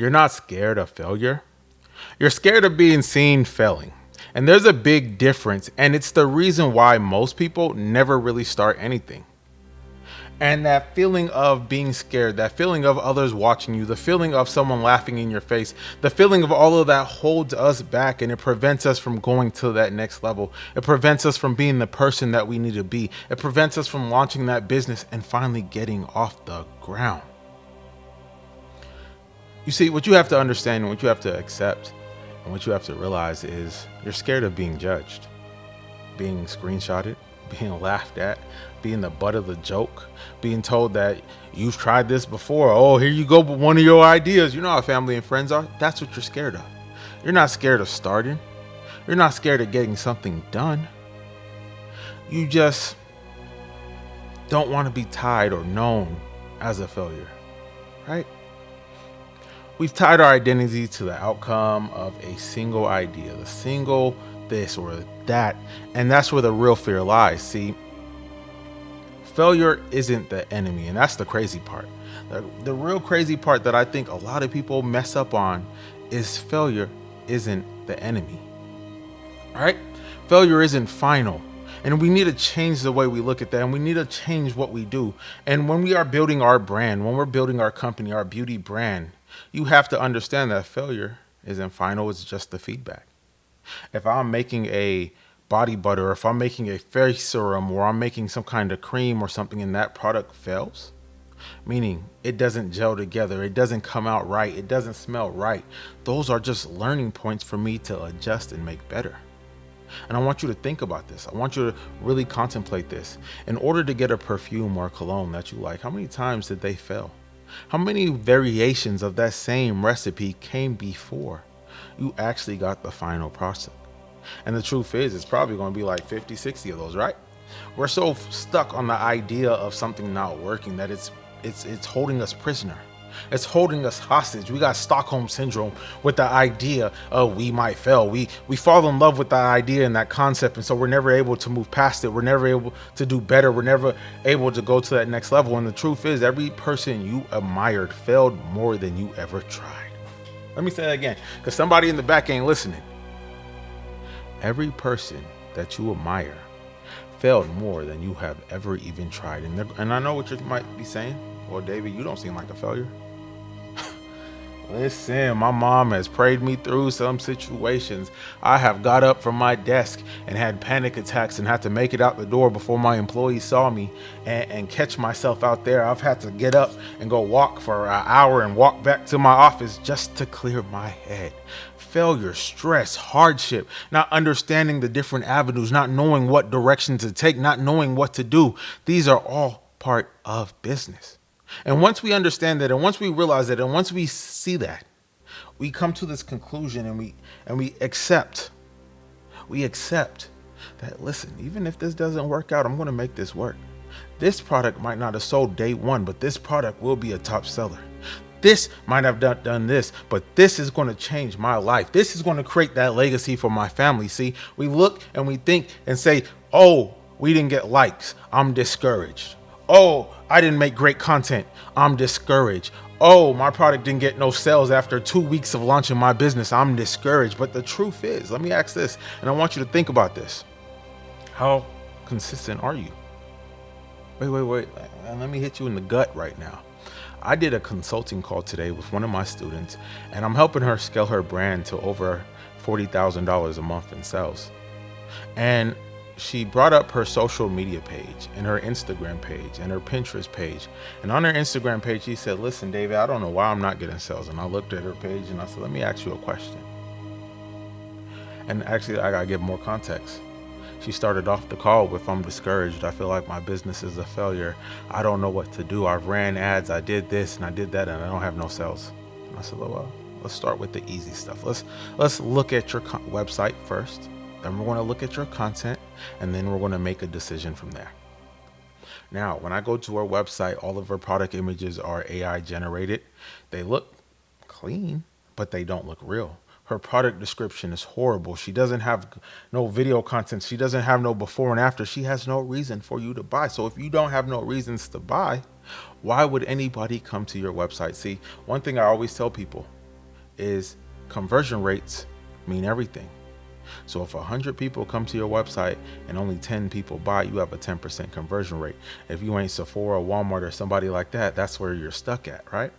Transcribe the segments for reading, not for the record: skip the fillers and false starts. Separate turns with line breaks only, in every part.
You're not scared of failure. You're scared of being seen failing. And there's a big difference, and it's the reason why most people never really start anything. And that feeling of being scared, that feeling of others watching you, the feeling of someone laughing in your face, the feeling of all of that holds us back and it prevents us from going to that next level. It prevents us from being the person that we need to be. It prevents us from launching that business and finally getting off the ground. You see, what you have to understand and what you have to accept and what you have to realize is you're scared of being judged, being screenshotted, being laughed at, being the butt of the joke, being told that you've tried this before. Oh, here you go with one of your ideas. You know how family and friends are. That's what you're scared of. You're not scared of starting. You're not scared of getting something done. You just don't want to be tied or known as a failure, right? We've tied our identity to the outcome of a single idea, the single this or that, and that's where the real fear lies. See, failure isn't the enemy, and that's the crazy part. The real crazy part that I think a lot of people mess up on is failure isn't the enemy, right? Failure isn't final. And we need to change the way we look at that, and we need to change what we do. And when we are building our brand, when we're building our company, our beauty brand, you have to understand that failure isn't final, it's just the feedback. If I'm making a body butter, or if I'm making a face serum, or I'm making some kind of cream or something and that product fails, meaning it doesn't gel together, it doesn't come out right, it doesn't smell right, those are just learning points for me to adjust and make better. And I want you to think about this. I want you to really contemplate this. In order to get a perfume or a cologne that you like, how many times did they fail? How many variations of that same recipe came before you actually got the final product? And the truth is, it's probably going to be like 50, 60 of those, right? We're so stuck on the idea of something not working that it's holding us prisoner. It's holding us hostage. We got Stockholm syndrome with the idea of we might fail. We fall in love with that idea and that concept, and so we're never able to move past it. We're never able to do better. We're never able to go to that next level. And the truth is, every person you admired failed more than you ever tried. Let me say that again, because somebody in the back ain't listening. Every person that you admire failed more than you have ever even tried. And I know what you might be saying. Well, David, you don't seem like a failure. Listen, my mom has prayed me through some situations. I have got up from my desk and had panic attacks and had to make it out the door before my employees saw me and catch myself out there. I've had to get up and go walk for an hour and walk back to my office just to clear my head. Failure, stress, hardship, not understanding the different avenues, not knowing what direction to take, not knowing what to do. These are all part of business. And once we understand that, and once we realize that, and once we see that, we come to this conclusion and we accept that, listen, even if this doesn't work out, I'm going to make this work. This product might not have sold day one, but this product will be a top seller. This might have done this, but this is going to change my life. This is going to create that legacy for my family. See, we look and we think and say, oh, we didn't get likes, I'm discouraged. Oh, I didn't make great content, I'm discouraged. Oh, my product didn't get no sales after 2 weeks of launching my business, I'm discouraged. But the truth is, let me ask this, and I want you to think about this. How consistent are you? Wait. Let me hit you in the gut right now. I did a consulting call today with one of my students, and I'm helping her scale her brand to over $40,000 a month in sales. And she brought up her social media page and her Instagram page and her Pinterest page. And on her Instagram page, she said, listen, David, I don't know why I'm not getting sales. And I looked at her page and I said, let me ask you a question. And actually, I got to give more context. She started off the call with, I'm discouraged. I feel like my business is a failure. I don't know what to do. I've ran ads. I did this and I did that, and I don't have no sales. And I said, well, let's start with the easy stuff. Let's look at your website first. Then we're going to look at your content, and then we're going to make a decision from there. Now, when I go to her website, all of her product images are AI generated. They look clean, but they don't look real. Her product description is horrible. She doesn't have no video content. She doesn't have no before and after. She has no reason for you to buy. So if you don't have no reasons to buy, why would anybody come to your website? See, one thing I always tell people, is conversion rates mean everything. So if 100 people come to your website and only 10 people buy, you have a 10% conversion rate. If you ain't Sephora, Walmart, or somebody like that, that's where you're stuck at, right?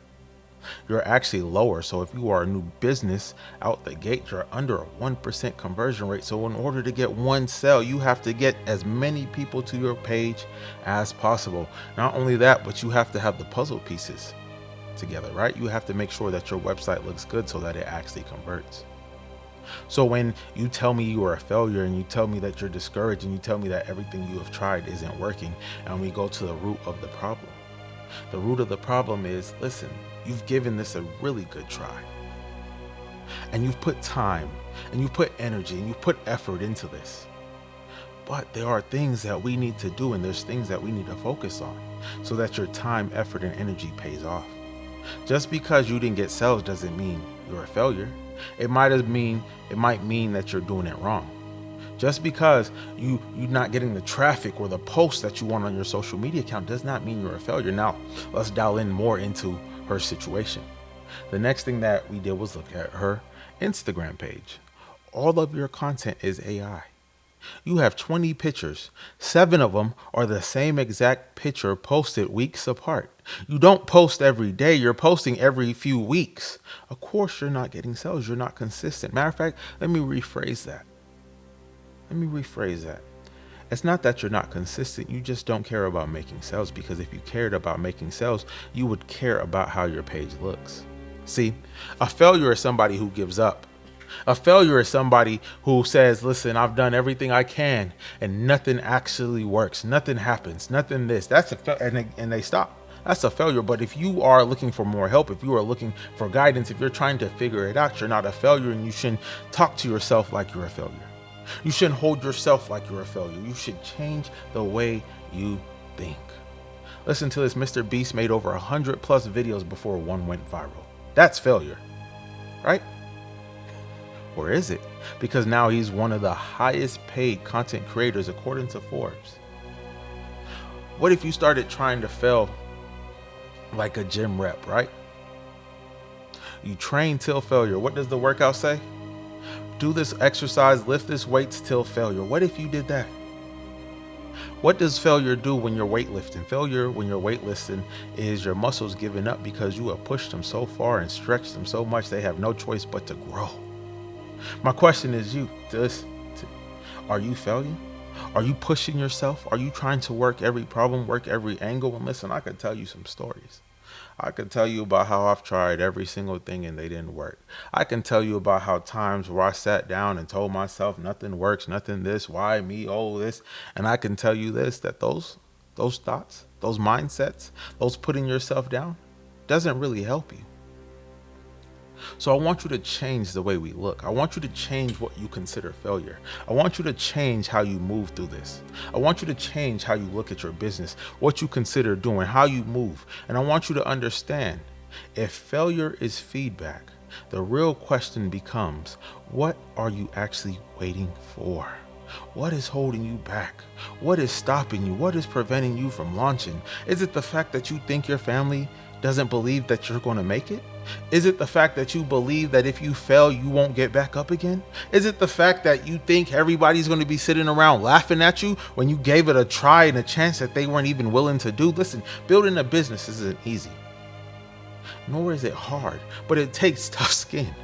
You're actually lower. So if you are a new business out the gate, you're under a 1% conversion rate. So in order to get one sale, you have to get as many people to your page as possible. Not only that, but you have to have the puzzle pieces together, right? You have to make sure that your website looks good so that it actually converts. So when you tell me you are a failure and you tell me that you're discouraged and you tell me that everything you have tried isn't working, and we go to the root of the problem. The root of the problem is, listen, you've given this a really good try. And you've put time and you've put energy and you've put effort into this. But there are things that we need to do and there's things that we need to focus on so that your time, effort, and energy pays off. Just because you didn't get sales doesn't mean you're a failure. It might mean that you're doing it wrong. Just because you're not getting the traffic or the posts that you want on your social media account does not mean you're a failure. Now, let's dial in more into her situation. The next thing that we did was look at her Instagram page. All of your content is AI. You have 20 pictures. 7 of them are the same exact picture posted weeks apart. You don't post every day. You're posting every few weeks. Of course, you're not getting sales. You're not consistent. Matter of fact, let me rephrase that. It's not that you're not consistent. You just don't care about making sales, because if you cared about making sales, you would care about how your page looks. See, a failure is somebody who gives up. A failure is somebody who says, listen, I've done everything I can and nothing actually works. Nothing happens. Nothing this. That's and they stop. That's a failure. But if you are looking for more help, if you are looking for guidance, if you're trying to figure it out, you're not a failure, and you shouldn't talk to yourself like you're a failure. You shouldn't hold yourself like you're a failure. You should change the way you think. Listen to this. Mr. Beast made over 100 plus videos before one went viral. That's failure, right? Or is it? Because now he's one of the highest paid content creators according to Forbes. What if you started trying to fail like a gym rep, right? You train till failure. What does the workout say? Do this exercise, lift this weights till failure. What if you did that? What does failure do when you're weightlifting? Failure when you're weightlifting is your muscles giving up because you have pushed them so far and stretched them so much they have no choice but to grow. My question is are you failing? Are you pushing yourself? Are you trying to work every problem, work every angle? And listen, I could tell you some stories. I could tell you about how I've tried every single thing and they didn't work. I can tell you about how times where I sat down and told myself nothing works, nothing this, why me, oh this. And I can tell you this, that those thoughts, those mindsets, those putting yourself down doesn't really help you. So I want you to change the way we look. I want you to change what you consider failure. I want you to change how you move through this. I want you to change how you look at your business, what you consider doing, how you move. And I want you to understand, if failure is feedback, the real question becomes, what are you actually waiting for? What is holding you back? What is stopping you? What is preventing you from launching? Is it the fact that you think your family doesn't believe that you're going to make it? Is it the fact that you believe that if you fail, you won't get back up again? Is it the fact that you think everybody's going to be sitting around laughing at you when you gave it a try and a chance that they weren't even willing to do? Listen, building a business isn't easy, nor is it hard, but it takes tough skin.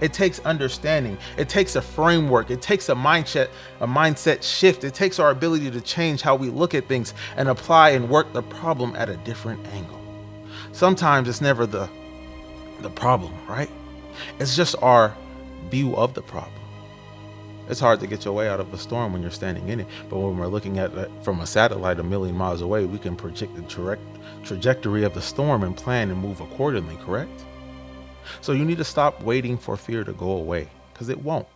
It takes understanding. It takes a framework. It takes a mindset shift. It takes our ability to change how we look at things and apply and work the problem at a different angle. Sometimes it's never the problem, right? It's just our view of the problem. It's hard to get your way out of a storm when you're standing in it, but when we're looking at it from a satellite a million miles away, we can project the trajectory of the storm and plan and move accordingly, correct? So you need to stop waiting for fear to go away, because it won't.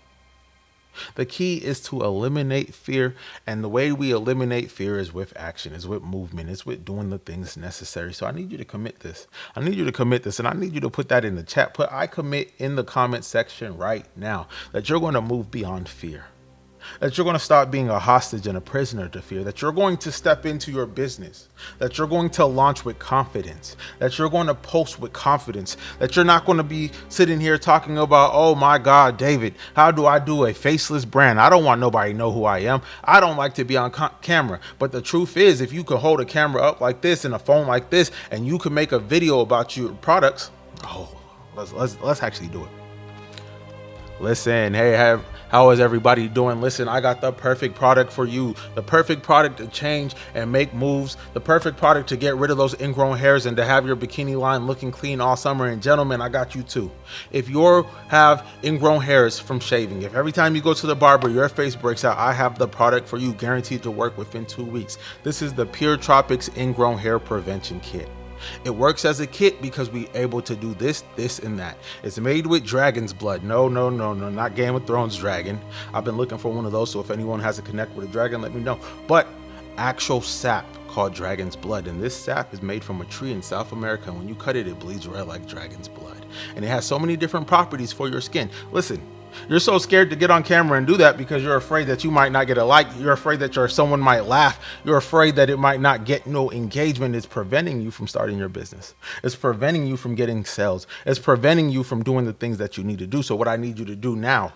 The key is to eliminate fear, and the way we eliminate fear is with action, is with movement, is with doing the things necessary. So I need you to commit this. And I need you to put that in the chat. Put I commit in the comment section right now that you're going to move beyond fear. That you're going to stop being a hostage and a prisoner to fear, that you're going to step into your business, that you're going to launch with confidence, that you're going to post with confidence, that you're not going to be sitting here talking about, oh my God, David, how do I do a faceless brand? I don't want nobody to know who I am. I don't like to be on camera. But the truth is, if you can hold a camera up like this and a phone like this, and you can make a video about your products, let's actually do it. Listen, hey, how is everybody doing? Listen, I got the perfect product for you. The perfect product to change and make moves. The perfect product to get rid of those ingrown hairs and to have your bikini line looking clean all summer. And gentlemen, I got you too. If you have ingrown hairs from shaving, if every time you go to the barber, your face breaks out, I have the product for you, guaranteed to work within 2 weeks. This is the Pure Tropics Ingrown Hair Prevention Kit. It works as a kit because we're able to do this, and that. It's made with dragon's blood. No, not Game of Thrones dragon. I've been looking for one of those, so if anyone has a connect with a dragon, let me know. But actual sap called dragon's blood, and this sap is made from a tree in South America, and when you cut it, it bleeds red like dragon's blood. And it has so many different properties for your skin. Listen, you're so scared to get on camera and do that because you're afraid that you might not get a like. You're afraid that someone might laugh. You're afraid that it might not get no engagement. It's preventing you from starting your business. It's preventing you from getting sales. It's preventing you from doing the things that you need to do. So what I need you to do now,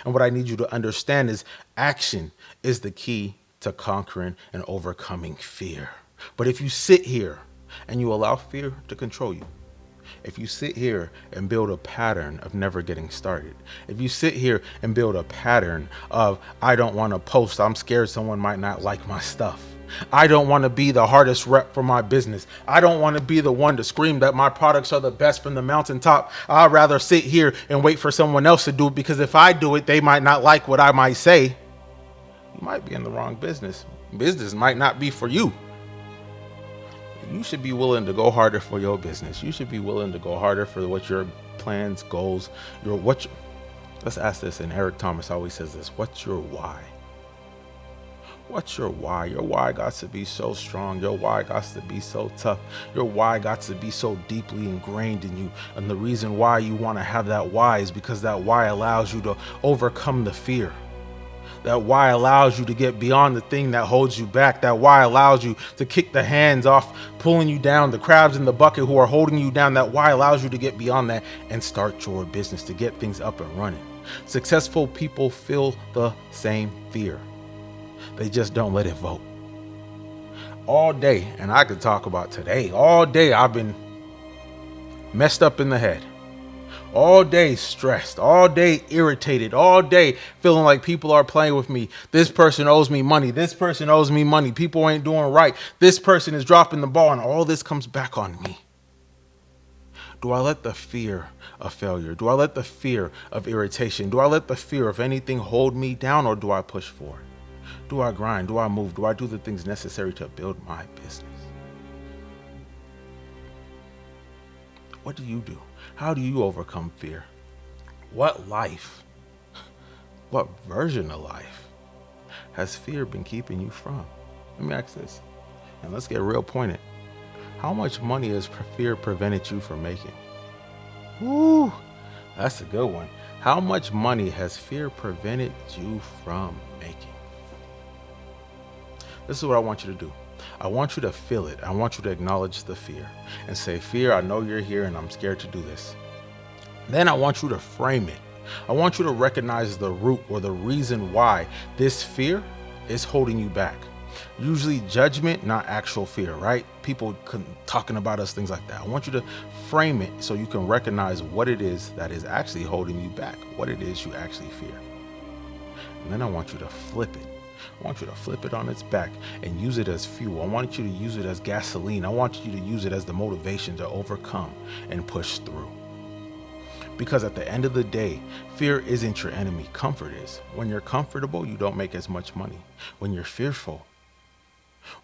and what I need you to understand, is action is the key to conquering and overcoming fear. But if you sit here and you allow fear to control you, if you sit here and build a pattern of never getting started, if you sit here and build a pattern of, I don't want to post, I'm scared someone might not like my stuff, I don't want to be the hardest rep for my business, I don't want to be the one to scream that my products are the best from the mountaintop, I'd rather sit here and wait for someone else to do it because if I do it, they might not like what I might say, you might be in the wrong business. Business might not be for you. You should be willing to go harder for your business. You should be willing to go harder for what your plans, goals, let's ask this, and Eric Thomas always says this, what's your why? What's your why? Your why got to be so strong. Your why got to be so tough. Your why got to be so deeply ingrained in you. And the reason why you want to have that why is because that why allows you to overcome the fear. That why allows you to get beyond the thing that holds you back. That why allows you to kick the hands off, pulling you down, the crabs in the bucket who are holding you down. That why allows you to get beyond that and start your business, to get things up and running. Successful people feel the same fear. They just don't let it vote. All day, and I could talk about today, all day I've been messed up in the head. All day stressed, all day irritated, all day feeling like people are playing with me. This person owes me money. This person owes me money. People ain't doing right. This person is dropping the ball, and all this comes back on me. Do I let the fear of failure? Do I let the fear of irritation? Do I let the fear of anything hold me down, or do I push forward? Do I grind? Do I move? Do I do the things necessary to build my business? What do you do? How do you overcome fear? What life, what version of life has fear been keeping you from? Let me ask this, and let's get real pointed. How much money has fear prevented you from making? Woo, that's a good one. How much money has fear prevented you from making? This is what I want you to do. I want you to feel it. I want you to acknowledge the fear and say, fear, I know you're here and I'm scared to do this. Then I want you to frame it. I want you to recognize the root or the reason why this fear is holding you back. Usually judgment, not actual fear, right? People talking about us, things like that. I want you to frame it so you can recognize what it is that is actually holding you back, what it is you actually fear. And then I want you to flip it. I want you to flip it on its back and use it as fuel. I want you to use it as gasoline. I want you to use it as the motivation to overcome and push through. Because at the end of the day, fear isn't your enemy. Comfort is. When you're comfortable, you don't make as much money. When you're fearful,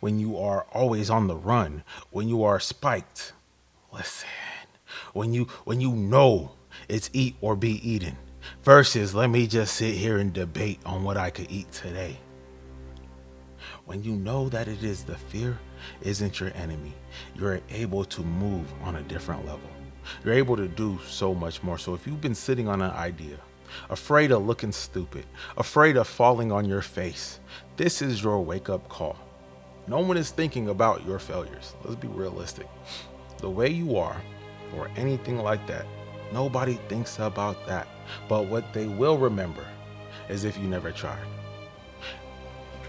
when you are always on the run, when you are spiked, listen, when you know it's eat or be eaten, versus let me just sit here and debate on what I could eat today. When you know that it is the fear isn't your enemy, you're able to move on a different level. You're able to do so much more. So if you've been sitting on an idea, afraid of looking stupid, afraid of falling on your face. This is your wake up call. No one is thinking about your failures. Let's be realistic. The way you are, or anything like that, nobody thinks about that. But what they will remember is if you never tried.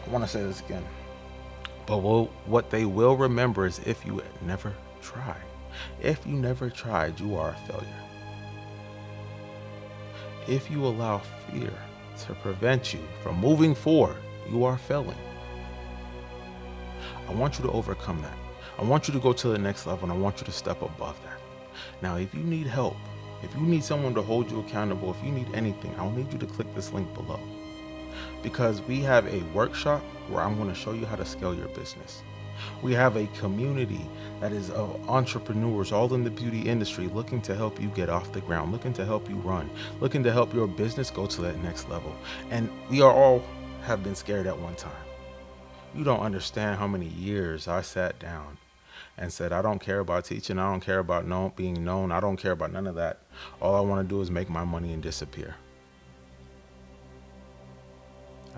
I want to say this again. But what they will remember is if you never tried. If you never tried, you are a failure. If you allow fear to prevent you from moving forward, you are failing. I want you to overcome that. I want you to go to the next level, and I want you to step above that. Now, if you need help, if you need someone to hold you accountable, if you need anything, I'll need you to click this link below. Because we have a workshop where I'm going to show you how to scale your business. We have a community that is of entrepreneurs all in the beauty industry looking to help you get off the ground, looking to help you run, looking to help your business go to that next level. And we are all have been scared at one time. You don't understand how many years I sat down and said, I don't care about teaching. I don't care about being known. I don't care about none of that. All I want to do is make my money and disappear.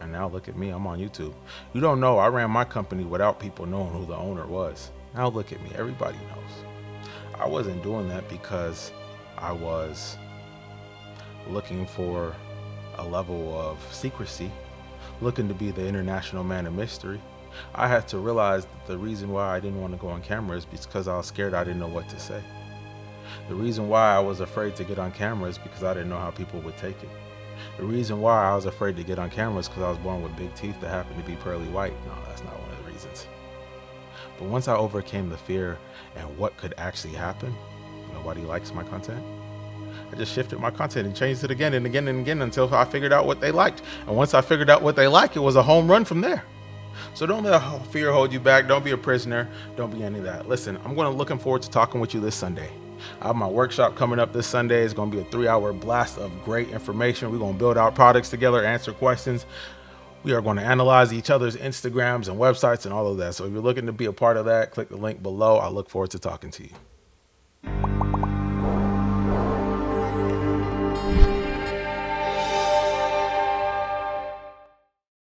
And now look at me, I'm on YouTube. You don't know, I ran my company without people knowing who the owner was. Now look at me, everybody knows. I wasn't doing that because I was looking for a level of secrecy, looking to be the international man of mystery. I had to realize that the reason why I didn't want to go on camera is because I was scared I didn't know what to say. The reason why I was afraid to get on camera is because I didn't know how people would take it. The reason why I was afraid to get on camera is because I was born with big teeth that happened to be pearly white. No, that's not one of the reasons. But once I overcame the fear and what could actually happen, nobody likes my content. I just shifted my content and changed it again and again and again until I figured out what they liked. And once I figured out what they like, it was a home run from there. So don't let fear hold you back. Don't be a prisoner. Don't be any of that. Listen, I'm looking forward to talking with you this Sunday. I have my workshop coming up this Sunday. It's going to be a 3-hour blast of great information. We're going to build our products together, answer questions. We are going to analyze each other's Instagrams and websites and all of that. So if you're looking to be a part of that, click the link below. I look forward to talking to you.